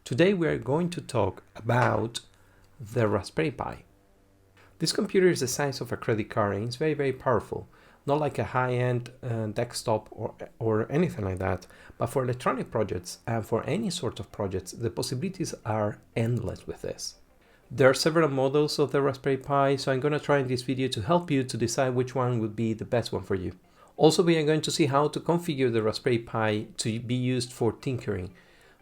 Today we are going to talk about the Raspberry Pi. This computer is the size of a credit card and it's very powerful. Not like a high-end desktop or anything like that, but for electronic projects and for any sort of projects, the possibilities are endless with this. There are several models of the Raspberry Pi, so I'm going to try in this video to help you to decide which one would be the best one for you. Also, we are going to see how to configure the Raspberry Pi to be used for tinkering.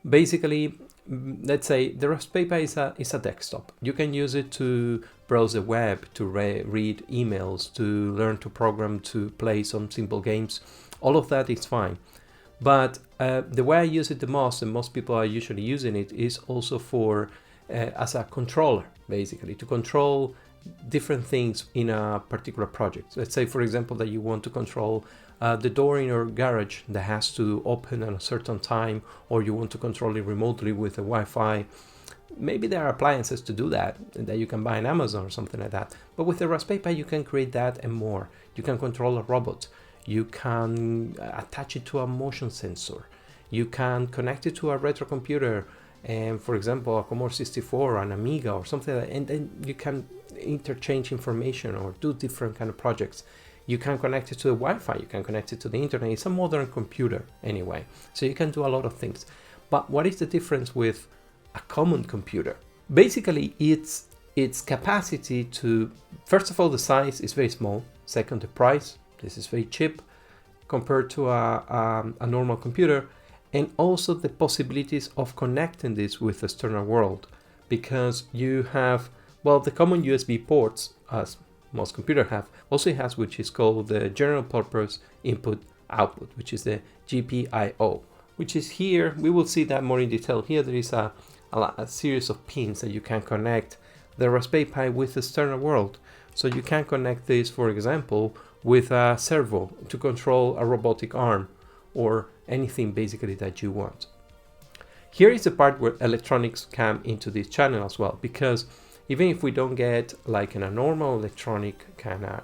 Basically, let's say the Raspberry Pi is a desktop. You can use it to browse the web, to read emails, to learn to program, to play some simple games. All of that is fine. But the way I use it the most, and most people are usually using it, is also for as a controller, basically, to control different things in a particular project. Let's say, for example, that you want to control the door in your garage that has to open at a certain time, or you want to control it remotely with a Wi-Fi. Maybe there are appliances to do that you can buy on Amazon or something like that. But with the Raspberry Pi, you can create that and more. You can control a robot. You can attach it to a motion sensor. You can connect it to a retro computer, and for example, a Commodore 64 or an Amiga or something like that, and then you can interchange information or do different kind of projects. You can connect it to the Wi-Fi, you can connect it to the internet. It's a modern computer anyway, so you can do a lot of things. But what is the difference with a common computer? Basically, it's its capacity to, first of all, the size is very small. Second, the price, this is very cheap compared to a normal computer. And also the possibilities of connecting this with the external world, because you have, well, the common USB ports, as most computers have, also has which is called the general purpose input-output, which is the GPIO, which is here. We will see that more in detail. Here there is a series of pins that you can connect the Raspberry Pi with the external world. So you can connect this, for example, with a servo to control a robotic arm, or anything basically that you want. Here is the part where electronics come into this channel as well, because even if we don't get like in a normal electronic kind of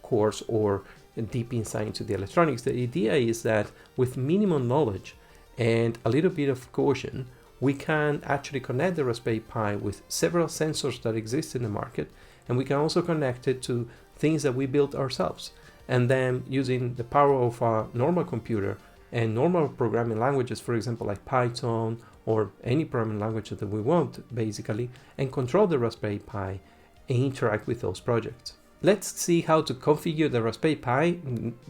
course or deep insight into the electronics, the idea is that with minimum knowledge and a little bit of caution, we can actually connect the Raspberry Pi with several sensors that exist in the market, and we can also connect it to things that we built ourselves. And then using the power of a normal computer and normal programming languages, for example, like Python or any programming language that we want, basically, and control the Raspberry Pi and interact with those projects. Let's see how to configure the Raspberry Pi,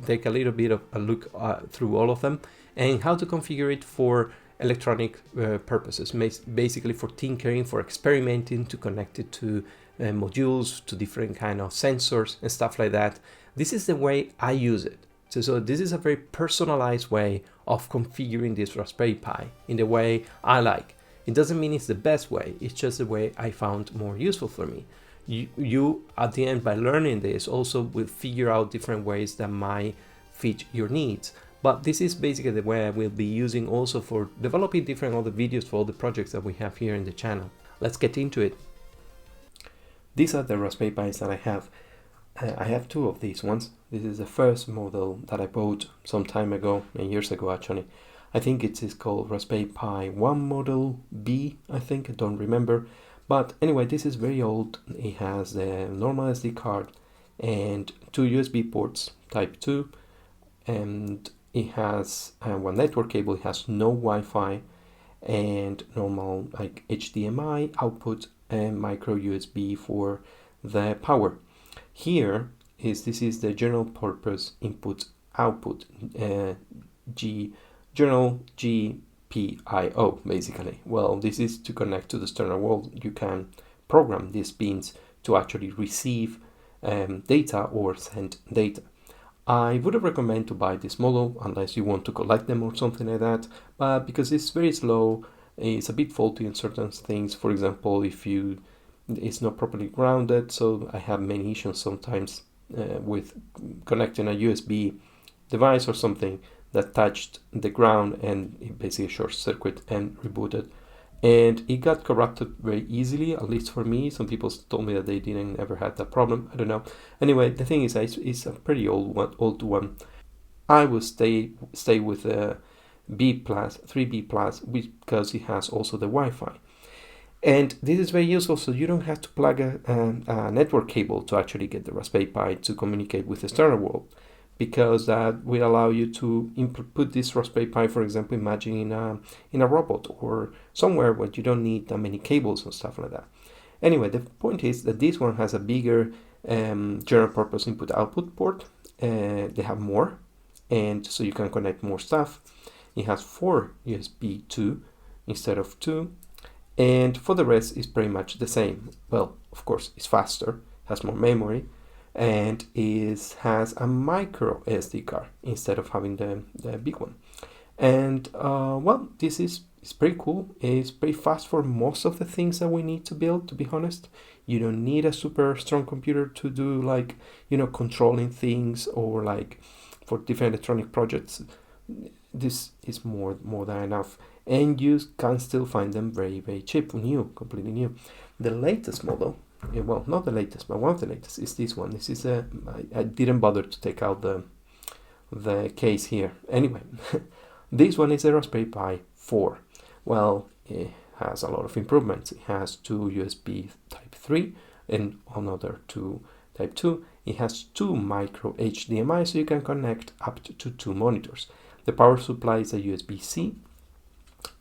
take a little bit of a look through all of them, and how to configure it for electronic purposes, basically for tinkering, for experimenting, to connect it to modules, to different kind of sensors and stuff like that. This is the way I use it. So this is a very personalized way of configuring this Raspberry Pi in the way I like. It doesn't mean it's the best way, it's just the way I found more useful for me. You at the end, by learning this, also will figure out different ways that might fit your needs. But this is basically the way I will be using also for developing different other videos for all the projects that we have here in the channel. Let's get into it. These are the Raspberry Pis that I have. I have two of these ones. This is the first model that I bought some time ago, years ago actually. I think it is called Raspberry Pi 1 Model B, I think, I don't remember. But anyway, this is very old. It has the normal SD card and two USB ports, type 2, and it has one network cable. It has no Wi-Fi and normal like HDMI output and micro USB for the power. Here this is the general purpose input output, general GPIO basically. Well, this is to connect to the external world. You can program these pins to actually receive data or send data. I wouldn't recommend to buy this model unless you want to collect them or something like that, but because it's very slow, it's a bit faulty in certain things. For example, if it's not properly grounded, so I have many issues sometimes with connecting a USB device or something that touched the ground and it basically short circuit and rebooted, and it got corrupted very easily, at least for me. Some people told me that they didn't ever had that problem. I don't know. Anyway, the thing is, it's a pretty old one. I will stay with B plus, 3B plus, because it has also the Wi-Fi. And this is very useful, so you don't have to plug a network cable to actually get the Raspberry Pi to communicate with the external world, because that will allow you to put this Raspberry Pi, for example, imagine in a robot or somewhere where you don't need that many cables and stuff like that. Anyway, the point is that this one has a bigger general purpose input-output port. They have more, and so you can connect more stuff. It has 4 USB 2 instead of 2. And for the rest, it's pretty much the same. Well, of course, it's faster, has more memory, and has a micro SD card instead of having the big one. And well, this is pretty cool. It's pretty fast for most of the things that we need to build, to be honest. You don't need a super strong computer to do, like, you know, controlling things or like for different electronic projects. This is more than enough. And you can still find them very, very cheap, new, completely new. The latest model, well, not the latest, but one of the latest is this one. This is I didn't bother to take out the case here. Anyway, this one is a Raspberry Pi 4. Well, it has a lot of improvements. It has 2 USB Type 3 and another 2 Type 2. It has 2 micro HDMI, so you can connect up to 2 monitors. The power supply is a USB-C.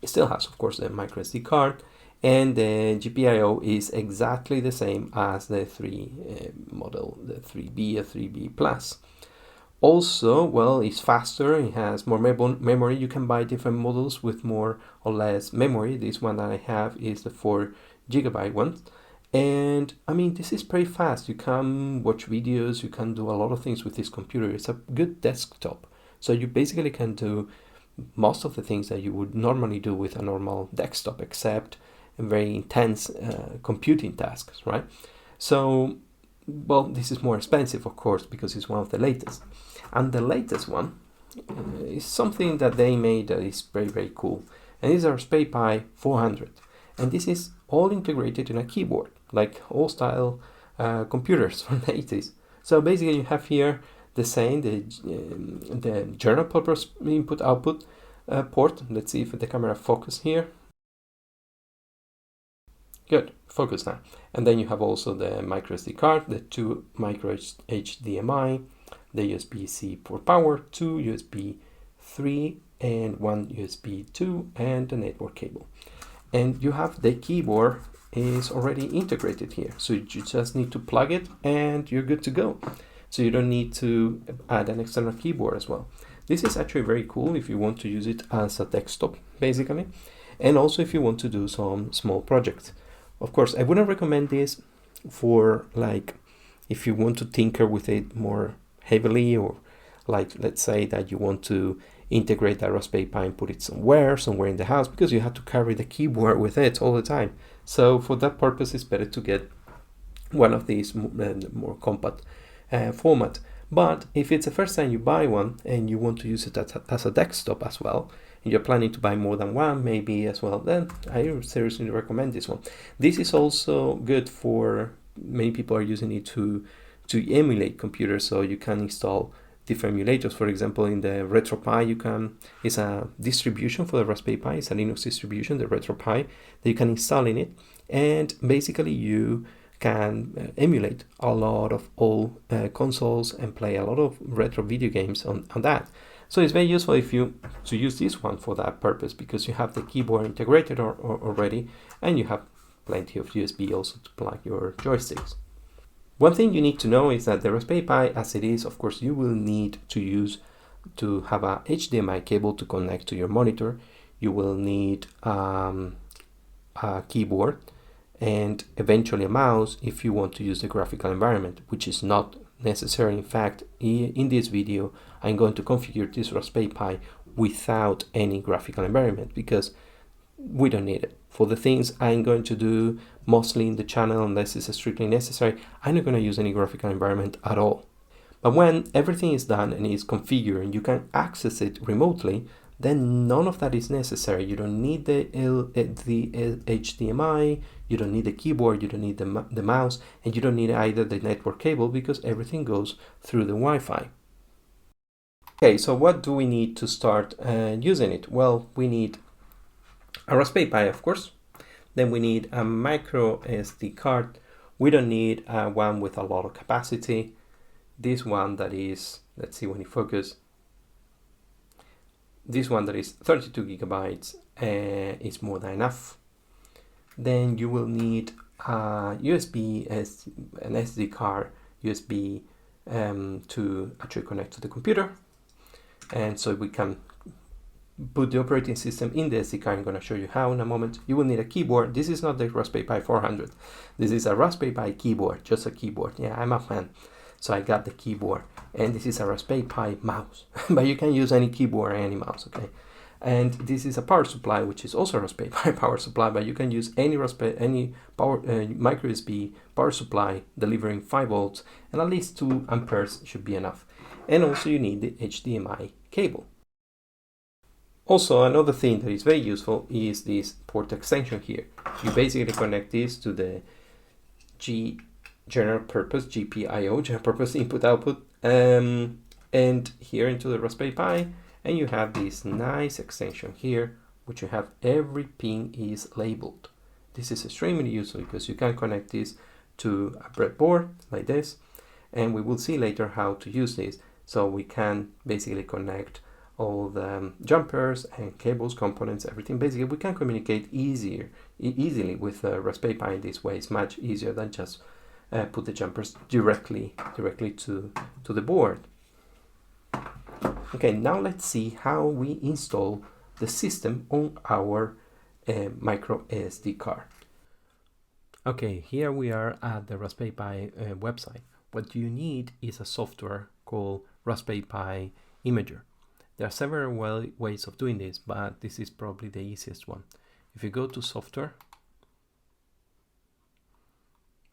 It still has, of course, the micro SD card, and the GPIO is exactly the same as the 3 model, the 3B or 3B plus. Also, well, it's faster, it has more memory. You can buy different models with more or less memory. This one that I have is the 4 GB one. And I mean, this is pretty fast. You can watch videos, you can do a lot of things with this computer. It's a good desktop. So you basically can do most of the things that you would normally do with a normal desktop, except very intense computing tasks, right? So, well, this is more expensive, of course, because it's one of the latest. And the latest one is something that they made that is very, very cool. And this is our Raspberry Pi 400. And this is all integrated in a keyboard, like old style computers from the 80s. So basically you have here the same, the general purpose input-output port. Let's see if the camera focus here. Good, focus now. And then you have also the micro SD card, the 2 micro HDMI, the USB-C for power, 2 USB 3 and 1 USB 2, and the network cable. And you have the keyboard is already integrated here. So you just need to plug it and you're good to go. So you don't need to add an external keyboard as well. This is actually very cool if you want to use it as a desktop, basically. And also if you want to do some small projects. Of course, I wouldn't recommend this for, like, if you want to tinker with it more heavily, or like, let's say that you want to integrate that Raspberry Pi and put it somewhere in the house, because you have to carry the keyboard with it all the time. So for that purpose, it's better to get one of these more compact format. But if it's the first time you buy one and you want to use it as a desktop as well, and you're planning to buy more than one maybe as well, then I seriously recommend this one. This is also good for, many people are using it to emulate computers, so you can install different emulators. For example, in the RetroPie, it's a distribution for the Raspberry Pi, it's a Linux distribution, the RetroPie, that you can install in it, and basically you can emulate a lot of old consoles and play a lot of retro video games on that. So it's very useful if you to use this one for that purpose, because you have the keyboard integrated already, and you have plenty of USB also to plug your joysticks. One thing you need to know is that the Raspberry Pi, as it is, of course, you will need to have a HDMI cable to connect to your monitor. You will need a keyboard, and eventually a mouse if you want to use the graphical environment, which is not necessary. In fact, in this video, I'm going to configure this Raspberry Pi without any graphical environment, because we don't need it. For the things I'm going to do mostly in the channel, unless it's strictly necessary, I'm not going to use any graphical environment at all. But when everything is done and is configured and you can access it remotely, then none of that is necessary. You don't need the HDMI, you don't need the keyboard, you don't need the mouse, and you don't need either the network cable, because everything goes through the Wi-Fi. Okay, so what do we need to start using it? Well, we need a Raspberry Pi, of course. Then we need a micro SD card. We don't need one with a lot of capacity. This one that is, let's see when it focus. This one that is 32 gigabytes is more than enough. Then you will need a USB, an SD card, USB to actually connect to the computer. And so we can put the operating system in the SD card. I'm going to show you how in a moment. You will need a keyboard. This is not the Raspberry Pi 400. This is a Raspberry Pi keyboard, just a keyboard. Yeah, I'm a fan. So I got the keyboard. And this is a Raspberry Pi mouse. But you can use any keyboard or any mouse, okay? And this is a power supply, which is also a Raspberry Pi power supply, but you can use any power micro USB power supply delivering 5 volts, and at least 2 amperes should be enough. And also you need the HDMI cable. Also, another thing that is very useful is this port extension here. You basically connect this to the general purpose GPIO, general purpose input output, and here into the Raspberry Pi. And you have this nice extension here, which you have every pin is labeled. This is extremely useful because you can connect this to a breadboard like this, and we will see later how to use this. So we can basically connect all the jumpers and cables, components, everything. Basically, we can communicate easily with Raspberry Pi in this way. It's much easier than just put the jumpers directly to the board. Okay, now let's see how we install the system on our micro SD card. Okay, here we are at the Raspberry Pi website. What you need is a software called Raspberry Pi Imager. There are several ways of doing this, but this is probably the easiest one. If you go to software,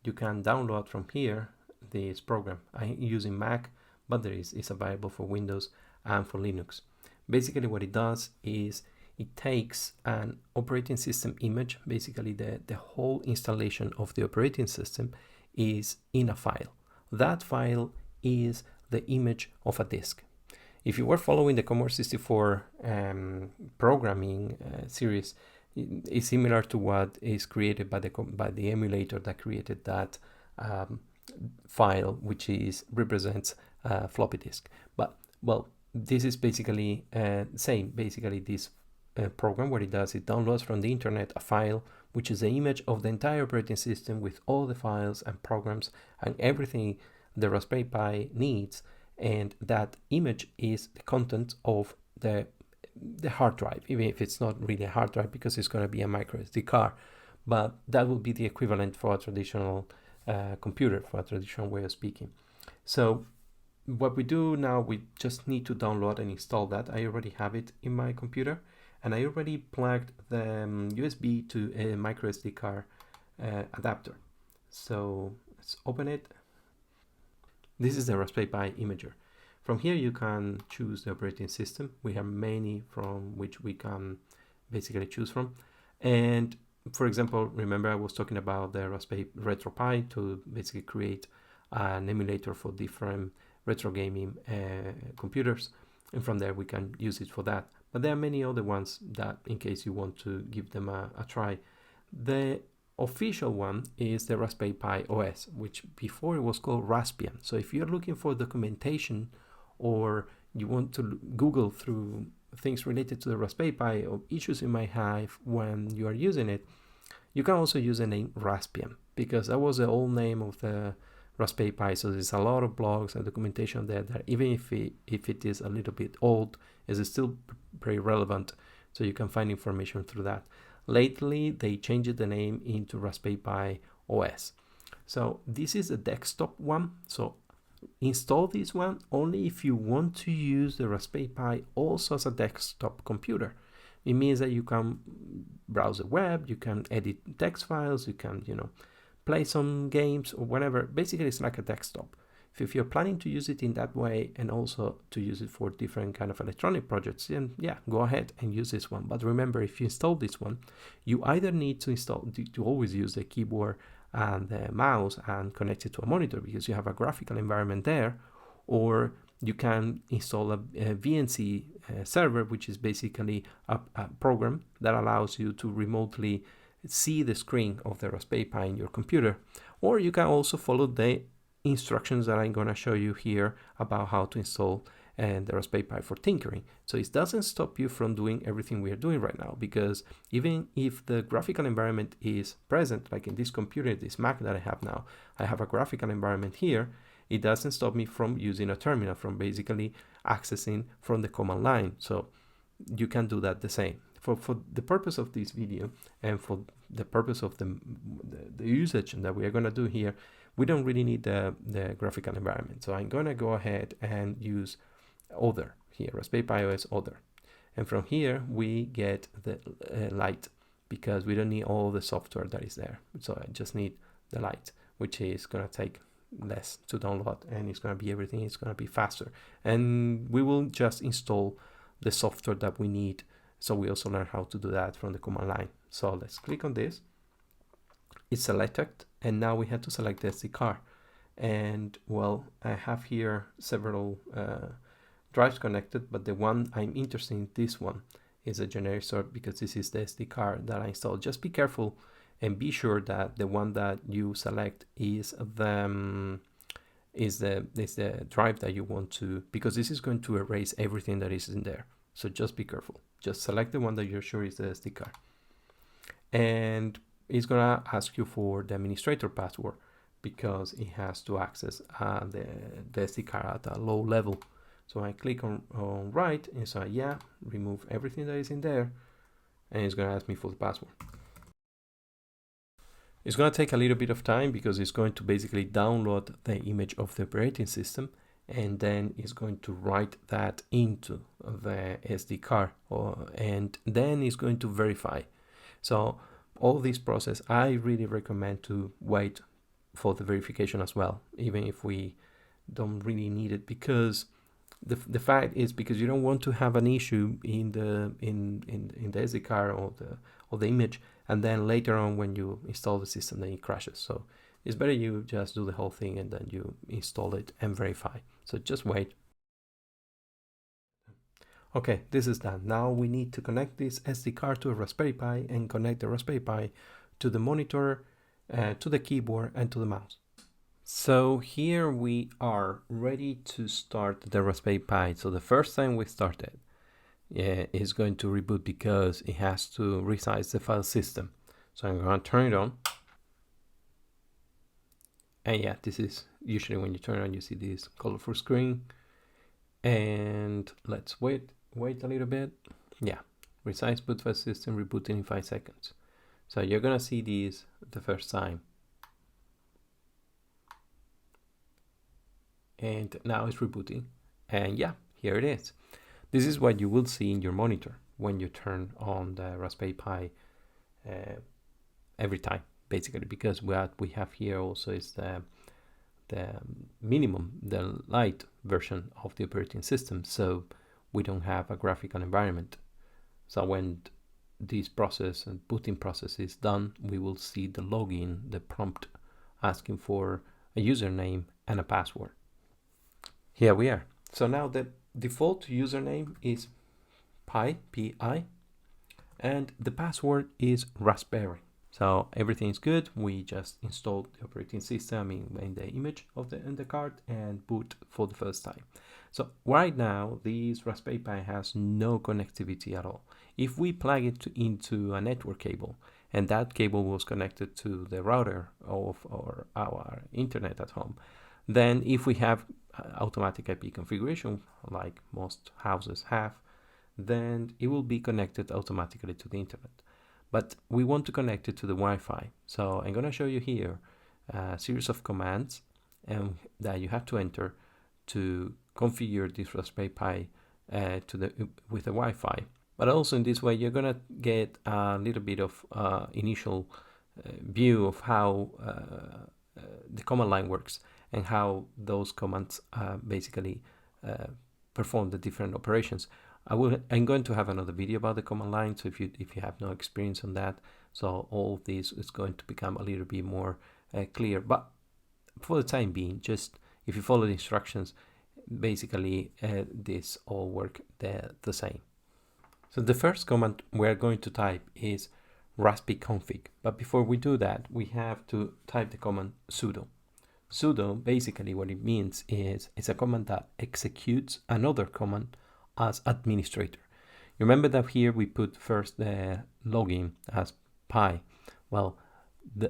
you can download from here this program. I'm using Mac, but it's available for Windows and for Linux. Basically what it does is it takes an operating system image. Basically the whole installation of the operating system is in a file. That file is the image of a disk. If you were following the Commodore 64 programming series, it's similar to what is created by the emulator that created that file, which represents a floppy disk. But well, this is basically same. Basically, this program, what it does, it downloads from the internet a file which is the image of the entire operating system with all the files and programs and everything the Raspberry Pi needs, and that image is the content of the hard drive, even if it's not really a hard drive because it's going to be a micro SD card, but that will be the equivalent for a traditional computer, for a traditional way of speaking. So what we do now, we just need to download and install that. I already have it in my computer, and I already plugged the USB to a micro SD card adapter. So let's open it. This is the Raspberry Pi Imager. From here you can choose the operating system. We have many from which we can basically choose from. And for example, remember I was talking about the Raspberry RetroPie to basically create an emulator for different retro gaming computers, and from there we can use it for that. But there are many other ones that, in case you want to give them a try. The official one is the Raspberry Pi OS, which before it was called Raspbian. So if you're looking for documentation or you want to Google through things related to the Raspberry Pi or issues you might have when you are using it, you can also use the name Raspbian, because that was the old name of the Raspberry Pi. So there's a lot of blogs and documentation there that even if it is a little bit old, is still very relevant. So you can find information through that. Lately, they changed the name into Raspberry Pi OS. So this is a desktop one. So install this one only if you want to use the Raspberry Pi also as a desktop computer. It means that you can browse the web, you can edit text files, you can, play some games or whatever. Basically, it's like a desktop. If you're planning to use it in that way and also to use it for different kind of electronic projects, then yeah, go ahead and use this one. But remember, if you install this one, you either need to always use the keyboard and the mouse and connect it to a monitor because you have a graphical environment there, or you can install a VNC server, which is basically a program that allows you to remotely see the screen of the Raspberry Pi in your computer. Or you can also follow the instructions that I'm going to show you here about how to install the Raspberry Pi for tinkering. So it doesn't stop you from doing everything we are doing right now, because even if the graphical environment is present, like in this computer, this Mac that I have now, I have a graphical environment here, it doesn't stop me from using a terminal, from basically accessing from the command line. So you can do that the same. For the purpose of this video and for the purpose of the usage that we are going to do here, we don't really need the graphical environment. So I'm going to go ahead and use other here, Raspberry Pi OS other. And from here, we get the light, because we don't need all the software that is there. So I just need the light, which is going to take less to download, and it's going to be everything. It's going to be faster, and we will just install the software that we need. So we also learn how to do that from the command line. So let's click on this. It's selected, and now we have to select the SD card. And well, I have here several drives connected, but the one I'm interested in, this one, is a generic sort, because this is the SD card that I installed. Just be careful and be sure that the one that you select is the drive that you want to, because this is going to erase everything that is in there. So just be careful. Just select the one that you're sure is the SD card. And it's gonna ask you for the administrator password, because it has to access the SD card at a low level. So I click on right, and so yeah, remove everything that is in there, and it's gonna ask me for the password. It's going to take a little bit of time, because it's going to basically download the image of the operating system, and then it's going to write that into the SD card, and then it's going to verify. So all this process, I really recommend to wait for the verification as well, even if we don't really need it, because the fact is, because you don't want to have an issue in the SD card or the image, and then later on when you install the system, then it crashes. So it's better you just do the whole thing and then you install it and verify. So just wait. Okay, this is done. Now we need to connect this SD card to a Raspberry Pi and connect the Raspberry Pi to the monitor, to the keyboard, and to the mouse. So here we are ready to start the Raspberry Pi. So the first time we started, is going to reboot, because it has to resize the file system. So I'm going to turn it on. And yeah, this is usually when you turn it on, you see this colorful screen. And let's wait a little bit. Yeah, resize boot file system, rebooting in 5 seconds. So you're going to see these the first time. And now it's rebooting. And yeah, here it is. This is what you will see in your monitor when you turn on the Raspberry Pi every time, basically, because what we have here also is the minimum, the light version of the operating system. So we don't have a graphical environment. So when this process and booting process is done, we will see the login, the prompt asking for a username and a password. Here we are. So now the default username is Pi, P-I, and the password is Raspberry. So everything is good. We just installed the operating system in the image of the card and boot for the first time. So right now, this Raspberry Pi has no connectivity at all. If we plug it into a network cable, and that cable was connected to the router of our internet at home, then if we have automatic IP configuration, like most houses have, then it will be connected automatically to the internet. But we want to connect it to the Wi-Fi. So I'm going to show you here a series of commands that you have to enter to configure this Raspberry Pi with the Wi-Fi. But also in this way, you're going to get a little bit of initial view of how the command line works and how those commands basically perform the different operations. I'm going to have another video about the command line, so if you have no experience on that, so all of this is going to become a little bit more clear. But for the time being, just if you follow the instructions, basically this all work the same. So the first command we're going to type is raspi config. But before we do that, we have to type the command sudo. Sudo, basically what it means is it's a command that executes another command as administrator. You remember that here we put first the login as pi. Well,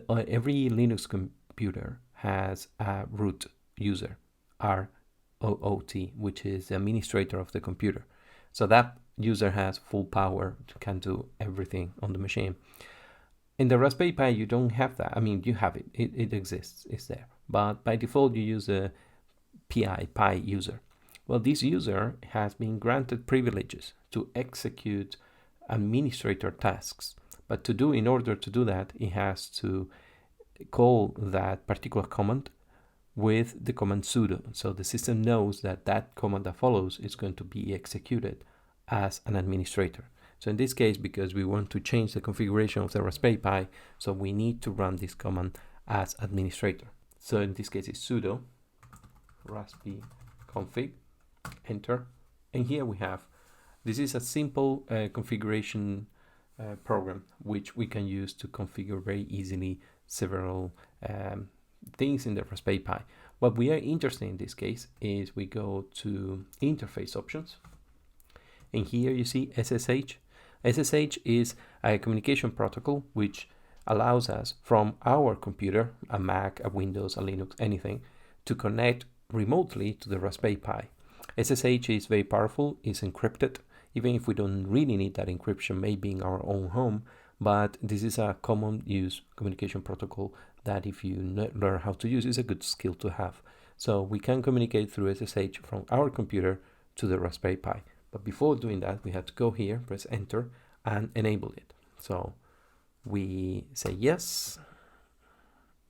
every Linux computer has a root user, ROOT, which is the administrator of the computer. So that user has full power, can do everything on the machine. In the Raspberry Pi, you don't have that. I mean, you have it. It exists. It's there. But by default, you use a Pi user. Well, this user has been granted privileges to execute administrator tasks. But in order to do that, it has to call that particular command with the command sudo. So the system knows that that command that follows is going to be executed as an administrator. So in this case, because we want to change the configuration of the Raspberry Pi, so we need to run this command as administrator. So in this case, it's sudo raspi config, enter. And here we have, this is a simple configuration program, which we can use to configure very easily several things in the Raspberry Pi. What we are interested in this case is we go to interface options. And here you see SSH. SSH is a communication protocol which allows us from our computer, a Mac, a Windows, a Linux, anything, to connect remotely to the Raspberry Pi. SSH is very powerful, it's encrypted, even if we don't really need that encryption, maybe in our own home, but this is a common use communication protocol that if you learn how to use, is a good skill to have. So we can communicate through SSH from our computer to the Raspberry Pi. But before doing that, we have to go here, press enter, and enable it. So we say yes,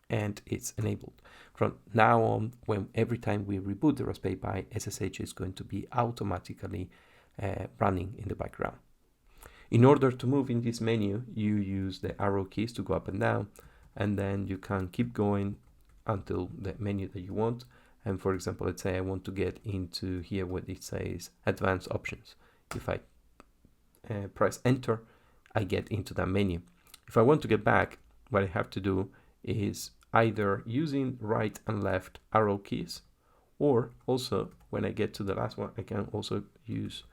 and it's enabled. From now on, every time we reboot the Raspberry Pi, SSH is going to be automatically running in the background. In order to move in this menu, you use the arrow keys to go up and down, and then you can keep going until the menu that you want. And for example, let's say I want to get into here where it says advanced options. If I press enter, I get into that menu. If I want to get back, what I have to do is either using right and left arrow keys, or also when I get to the last one, I can also use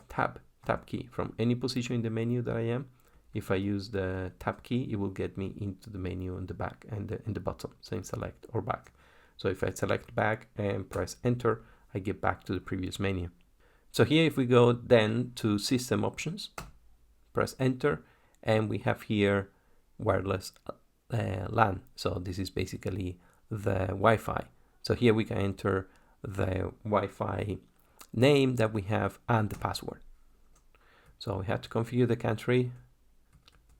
tab key from any position in the menu that I am. If I use the tab key, it will get me into the menu on the back and in the bottom, saying select or back. So if I select back and press enter, I get back to the previous menu. So here, if we go then to system options, press enter, and we have here wireless LAN. So this is basically the Wi-Fi. So here we can enter the Wi-Fi name that we have and the password. So we have to configure the country.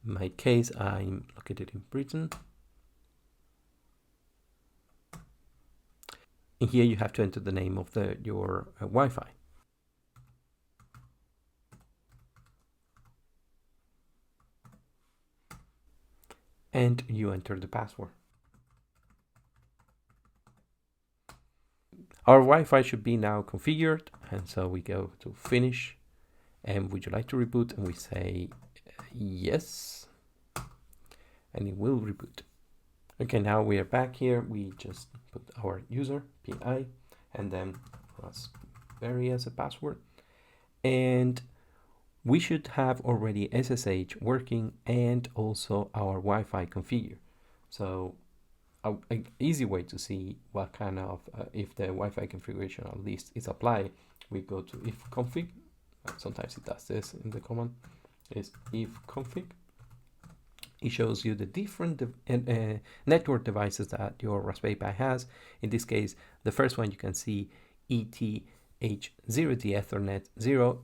In my case, I'm located in Britain. And here you have to enter the name of your Wi-Fi. And you enter the password. Our Wi-Fi should be now configured, and so we go to finish, and would you like to reboot? And we say yes, and it will reboot. Okay, now we are back here. We just put our user, PI, and then Raspberry as a password. And we should have already SSH working and also our Wi-Fi configured. So an easy way to see what kind of, if the Wi-Fi configuration at least is applied, we go to if config. Sometimes it does this in the command, is if config. It shows you the different network devices that your Raspberry Pi has. In this case, the first one you can see ETH0, the Ethernet 0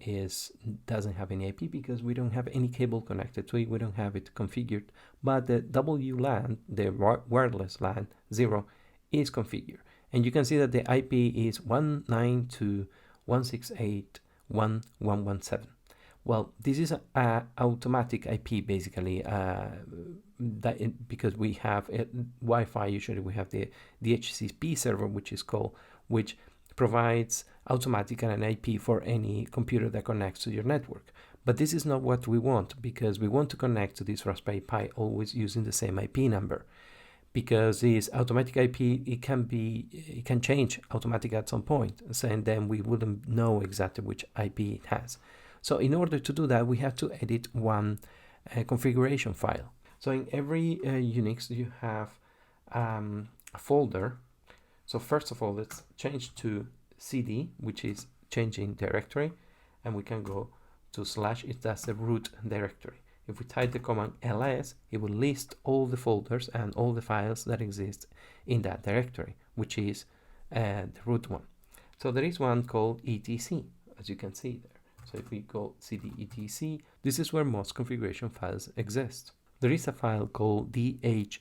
doesn't have any IP because we don't have any cable connected to it. We don't have it configured, but the WLAN, the wireless LAN 0, is configured. And you can see that the IP is 192.168.1.117. Well, this is an automatic IP basically, because we have Wi-Fi. Usually we have the DHCP server, which provides automatically an IP for any computer that connects to your network. But this is not what we want, because we want to connect to this Raspberry Pi always using the same IP number. Because this automatic IP, it can change automatically at some point, and then we wouldn't know exactly which IP it has. So in order to do that, we have to edit one configuration file. So in every Unix, you have a folder. So first of all, let's change to CD, which is changing directory, and we can go to / if that's the root directory. If we type the command ls, it will list all the folders and all the files that exist in that directory, which is the root one. So there is one called etc, as you can see there. So if we go cd etc, this is where most configuration files exist. There is a file called dhcpcd.conf,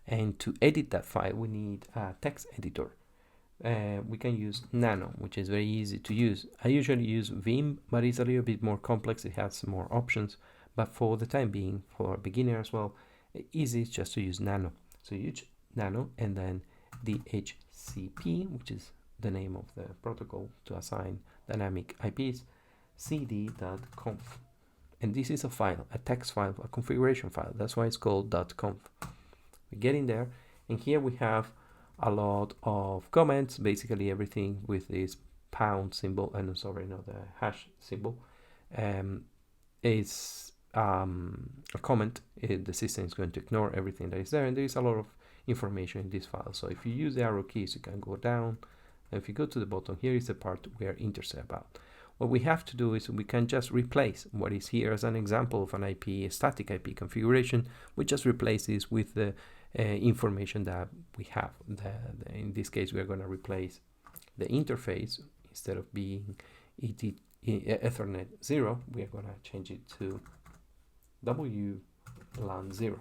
and to edit that file, we need a text editor. We can use Nano, which is very easy to use. I usually use Vim, but it's a little bit more complex. It has more options, but for the time being, for a beginner as well, easy is just to use Nano. So you use Nano and then DHCP, which is the name of the protocol to assign dynamic IPs, cd.conf. And this is a file, a text file, a configuration file. That's why it's called .conf. We get in there, and here we have a lot of comments, basically everything with this pound symbol, and sorry, not the hash symbol, is a comment. The system is going to ignore everything that is there, and there is a lot of information in this file. So if you use the arrow keys, you can go down, and if you go to the bottom, here is the part we are interested about. What we have to do is we can just replace what is here as an example of an IP, a static IP configuration. We just replace this with the information that we have. In this case, we are going to replace the interface. Instead of being Ethernet 0, we are going to change it to WLAN 0.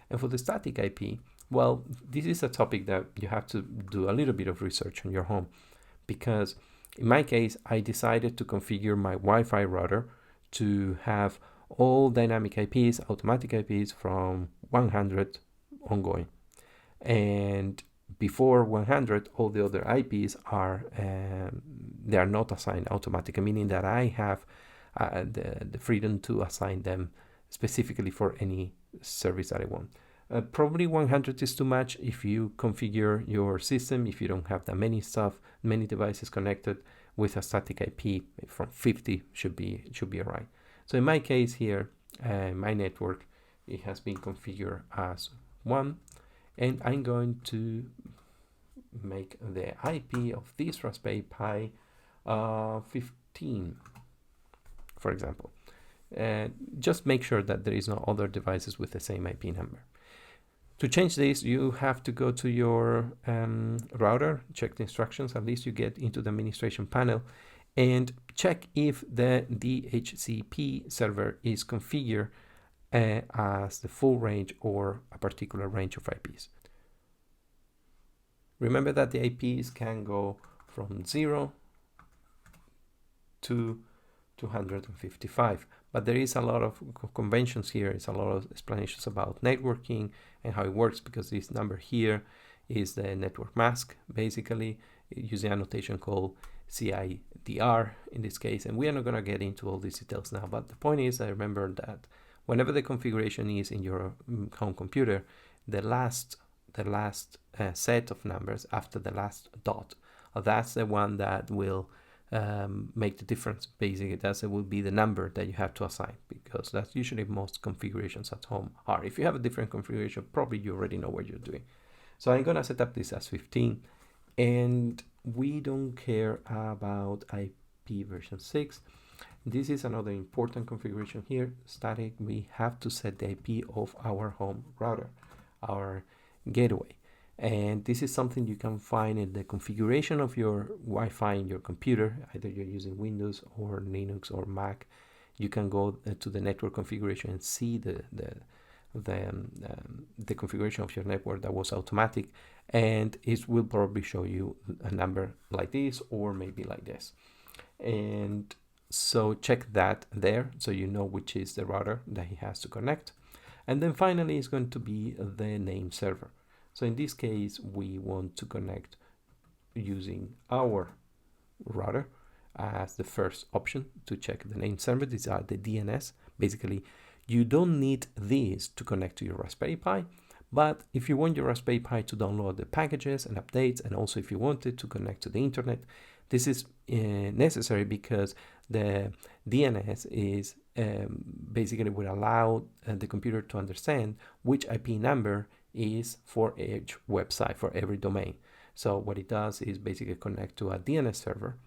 And for the static IP, well, this is a topic that you have to do a little bit of research on your home, because in my case, I decided to configure my Wi-Fi router to have all dynamic IPs, automatic IPs from 100 ongoing. And before 100, all the other IPs are they are not assigned automatically, meaning that I have the freedom to assign them specifically for any service that I want. Probably 100 is too much if you configure your system, if you don't have that many devices connected. With a static IP from 50 should be alright. So in my case here, my network, it has been configured as 1, and I'm going to make the IP of this Raspberry Pi 15, for example. Just make sure that there is no other devices with the same IP number. To change this, you have to go to your router, check the instructions, at least you get into the administration panel, and check if the DHCP server is configured as the full range or a particular range of IPs. Remember that the IPs can go from 0 to 255, but there is a lot of conventions here. It's a lot of explanations about networking and how it works, because this number here is the network mask, basically using a notation called CIDR in this case, and we are not going to get into all these details now, but the point is, I remember that whenever the configuration is in your home computer, the last set of numbers after the last dot, that's the one that will make the difference. Basically, that will be the number that you have to assign, because that's usually most configurations at home are. If you have a different configuration, probably you already know what you're doing. So I'm gonna set up this as 15, and we don't care about IP version 6. This is another important configuration here. Static, we have to set the IP of our home router, our gateway. And this is something you can find in the configuration of your Wi-Fi in your computer. Either you're using Windows or Linux or Mac. You can go to the network configuration and see the configuration of your network that was automatic, and it will probably show you a number like this or maybe like this. And so check that there so you know which is the router that he has to connect. And then finally is going to be the name server. So in this case, we want to connect using our router as the first option to check the name server. These are the DNS. Basically, you don't need these to connect to your Raspberry Pi, but if you want your Raspberry Pi to download the packages and updates, and also if you want it to connect to the internet, this is necessary because the DNS is basically will allow the computer to understand which IP number is for each website, for every domain. So what it does is basically connect to a DNS server,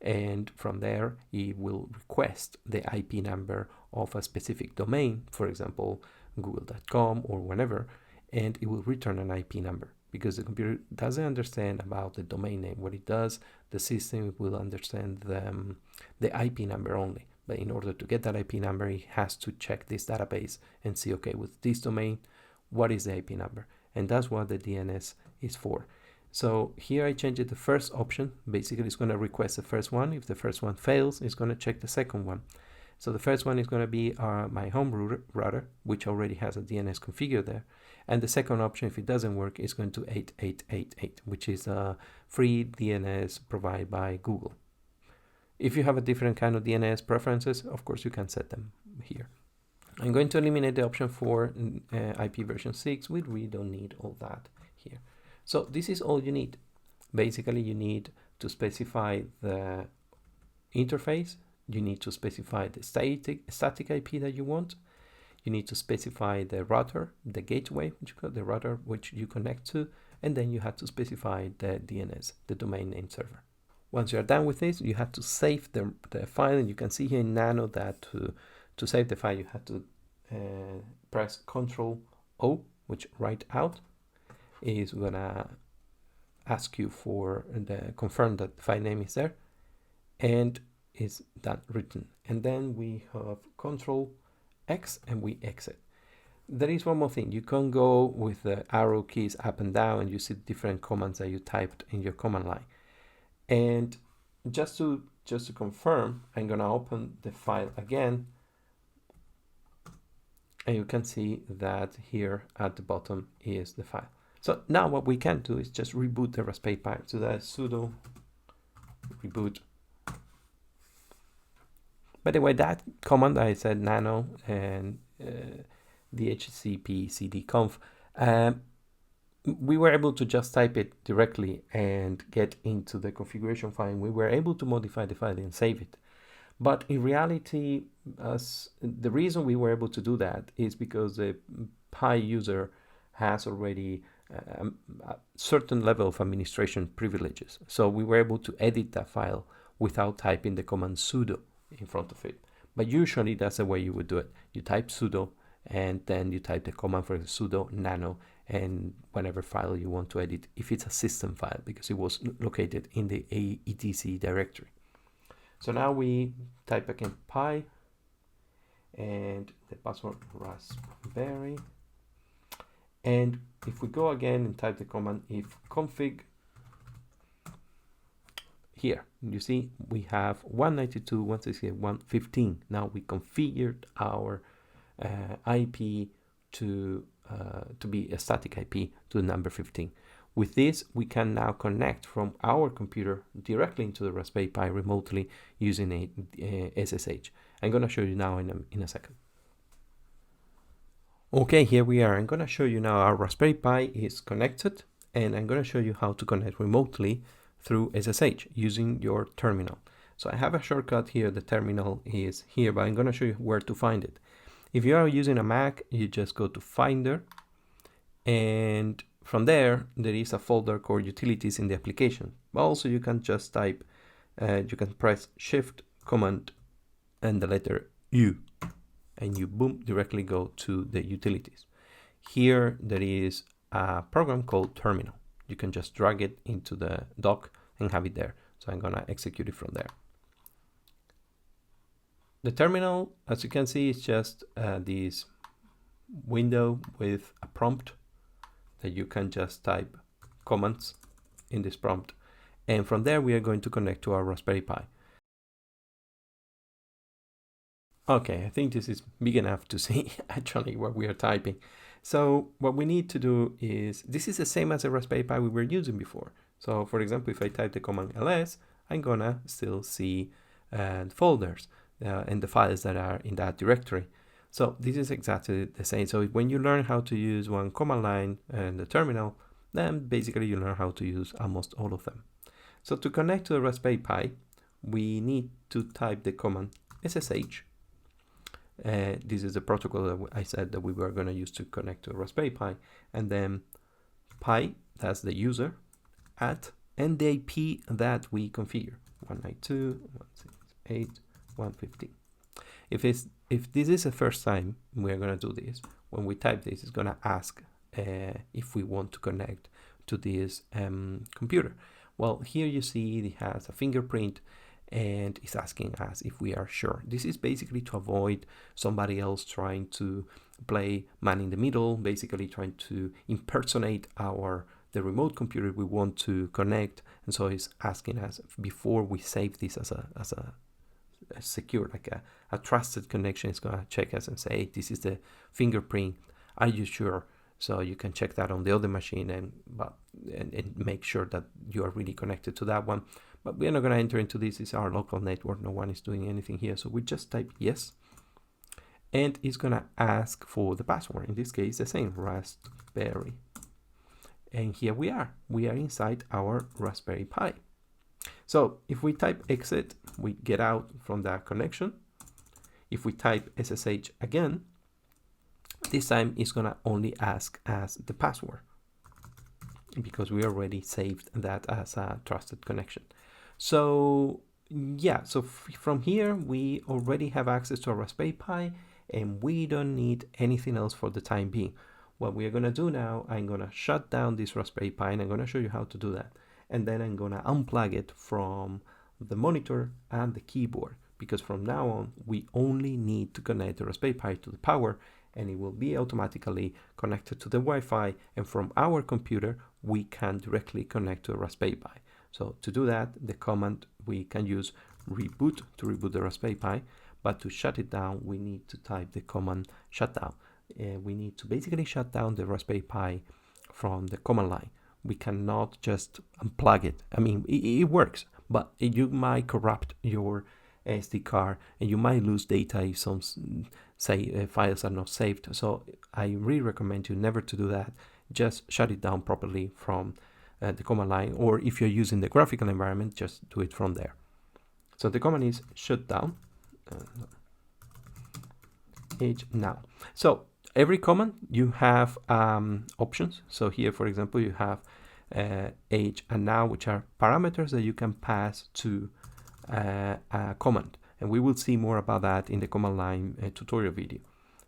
and from there it will request the IP number of a specific domain, for example google.com or whatever, and it will return an IP number because the computer doesn't understand about the domain name. What it does, the system will understand the IP number only. But in order to get that IP number, it has to check this database and see, okay, with this domain, what is the IP number? And that's what the DNS is for. So here I changed the first option. Basically, it's going to request the first one. If the first one fails, it's going to check the second one. So the first one is going to be my home router, which already has a DNS configured there. And the second option, if it doesn't work, is going to 8888, which is a free DNS provided by Google. If you have a different kind of DNS preferences, of course, you can set them here. I'm going to eliminate the option for IP version 6. We really don't need all that here. So this is all you need. Basically, you need to specify the interface. You need to specify the static IP that you want. You need to specify the router, the gateway, the router which you connect to, and then you have to specify the DNS, the domain name server. Once you are done with this, you have to save the file, and you can see here in Nano that to save the file, you have to press Ctrl-O, which write out is gonna ask you for the confirm that the file name is there, and is that written. And then we have Ctrl-X and we exit. There is one more thing. You can go with the arrow keys up and down, and you see different commands that you typed in your command line. And just to confirm, I'm gonna open the file again, and you can see that here at the bottom is the file. So now what we can do is just reboot the Raspberry Pi. So that is sudo reboot. By the way, that command I said nano and dhcp-cd-conf, we were able to just type it directly and get into the configuration file. We were able to modify the file and save it. But in reality, the reason we were able to do that is because the Pi user has already a certain level of administration privileges. So we were able to edit that file without typing the command sudo in front of it. But usually that's the way you would do it. You type sudo, and then you type the command for the sudo nano and whatever file you want to edit, if it's a system file, because it was located in the etc directory. So now we type again pi and the password raspberry, and if we go again and type the command if config, here you see we have 192.168.1.15. Now we configured our IP to be a static IP to the number 15. With this, we can now connect from our computer directly into the Raspberry Pi remotely using a SSH. I'm going to show you now in a second. Okay, here we are. I'm going to show you now our Raspberry Pi is connected, and I'm going to show you how to connect remotely through SSH using your terminal. So I have a shortcut here. The terminal is here, but I'm going to show you where to find it. If you are using a Mac, you just go to Finder, and from there is a folder called Utilities in the application. But also you can just type, you can press Shift, Command, and the letter U, and you boom directly go to the utilities. Here there is a program called Terminal. You can just drag it into the dock and have it there. So I'm gonna execute it from there. The terminal, as you can see, is just this window with a prompt that you can just type commands in this prompt. And from there, we are going to connect to our Raspberry Pi. Okay, I think this is big enough to see actually what we are typing. So what we need to do is, this is the same as a Raspberry Pi we were using before. So for example, if I type the command ls, I'm gonna still see folders and the files that are in that directory. So this is exactly the same. So when you learn how to use one command line and the terminal, then basically you learn how to use almost all of them. So to connect to the Raspberry Pi, we need to type the command SSH. This is the protocol that I said that we were going to use to connect to a Raspberry Pi, and then pi, that's the user, at and the IP that we configure, 192.168.115. If this is the first time we're going to do this, when we type this, it's going to ask if we want to connect to this computer. Well, here you see it has a fingerprint and it's asking us if we are sure. This is basically to avoid somebody else trying to play man in the middle, basically trying to impersonate the remote computer we want to connect, and so it's asking us before we save this as a secure, like a trusted connection. It's gonna check us and say, hey, this is the fingerprint, are you sure? So you can check that on the other machine and make sure that you are really connected to that one. But we're not going to enter into this. It's our local network. No one is doing anything here. So we just type yes. And it's going to ask for the password. In this case, the same, Raspberry. And here we are. We are inside our Raspberry Pi. So if we type exit, we get out from that connection. If we type SSH again, this time it's going to only ask us the password, because we already saved that as a trusted connection. So yeah, so from here we already have access to a Raspberry Pi and we don't need anything else for the time being. What we are going to do now, I'm going to shut down this Raspberry Pi and I'm going to show you how to do that. And then I'm going to unplug it from the monitor and the keyboard, because from now on we only need to connect the Raspberry Pi to the power and it will be automatically connected to the Wi-Fi, and from our computer we can directly connect to a Raspberry Pi. So to do that, the command we can use reboot to reboot the Raspberry Pi, but to shut it down we need to type the command shutdown. We need to basically shut down the Raspberry Pi from the command line. We cannot just unplug it. I mean, it works, but you might corrupt your SD card and you might lose data if some files are not saved. So I really recommend you never to do that. Just shut it down properly from the command line, or if you're using the graphical environment, just do it from there. So the command is shutdown now. So every command you have options. So here, for example, you have age and now, which are parameters that you can pass to a command, and we will see more about that in the command line tutorial video.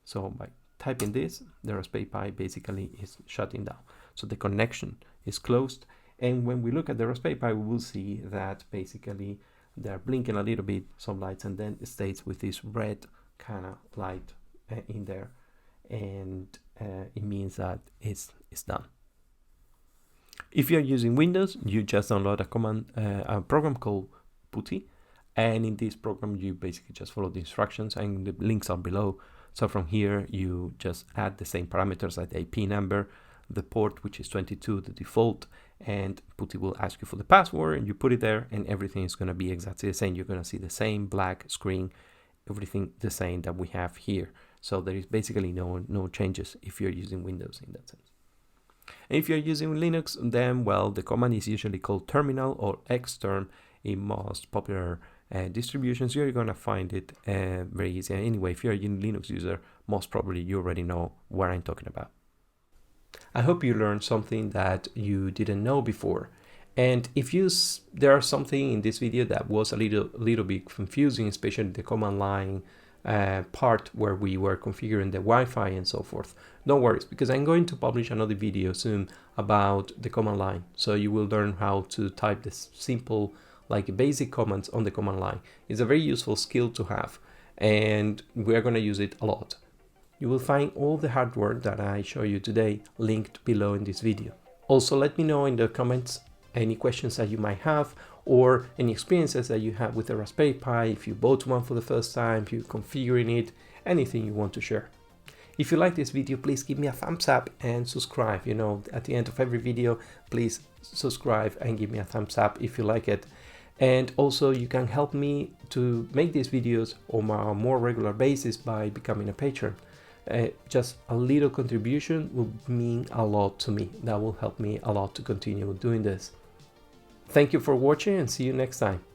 So by typing this, the Raspberry Pi basically is shutting down, so the connection is closed. And when we look at the Raspberry Pi, we will see that basically they're blinking a little bit, some lights, and then it stays with this red kind of light in there, and it means that it's done. If you're using Windows, you just download a program called Putty, and in this program you basically just follow the instructions, and the links are below. So from here you just add the same parameters like the IP number, the port, which is 22, the default, and Putty will ask you for the password, and you put it there, and everything is going to be exactly the same. You're going to see the same black screen, everything the same that we have here. So there is basically no changes if you're using Windows in that sense. And if you're using Linux, then well, the command is usually called terminal or xterm. In most popular distributions, you're going to find it very easy. Anyway, if you're a Linux user, most probably you already know what I'm talking about. I hope you learned something that you didn't know before. And if there are something in this video that was a little bit confusing, especially the command line part where we were configuring the Wi-Fi and so forth, don't worry, because I'm going to publish another video soon about the command line. So you will learn how to type this simple, like basic commands on the command line. It's a very useful skill to have, and we're going to use it a lot. You will find all the hardware that I show you today linked below in this video. Also, let me know in the comments any questions that you might have, or any experiences that you have with the Raspberry Pi, if you bought one for the first time, if you're configuring it, anything you want to share. If you like this video, please give me a thumbs up and subscribe. You know, at the end of every video, please subscribe and give me a thumbs up if you like it. And also you can help me to make these videos on a more regular basis by becoming a patron. Just a little contribution will mean a lot to me. That will help me a lot to continue doing this. Thank you for watching and see you next time.